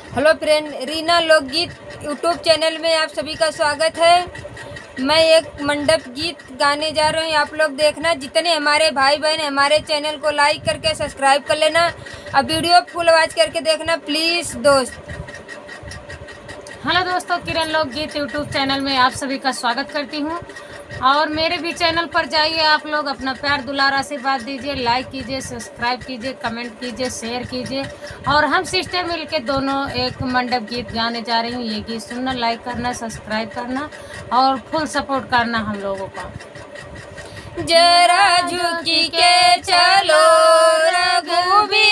Hello friend, Reena लोकगीत YouTube channel में आप सभी का स्वागत है। मैं एक मंडप गीत गाने जा रही हूँ। आप लोग देखना, जितने हमारे भाई बहन हमारे चैनल को लाइक करके सब्सक्राइब कर लेना। अब वीडियो फुल आवाज करके देखना प्लीज़ दोस्त। हेलो दोस्तों, किरण लोकगीत यूट्यूब चैनल में आप सभी का स्वागत करती हूँ। और मेरे भी चैनल पर जाइए, आप लोग अपना प्यार दुलार आशीर्वाद दीजिए, लाइक कीजिए, सब्सक्राइब कीजिए, कमेंट कीजिए, शेयर कीजिए। और हम सिस्टर मिलके दोनों एक मंडप गीत गाने जा रही हूँ। ये गीत सुनना, लाइक करना, सब्सक्राइब करना और फुल सपोर्ट करना हम लोगों का। जरा झुकी के चलो रघुवीर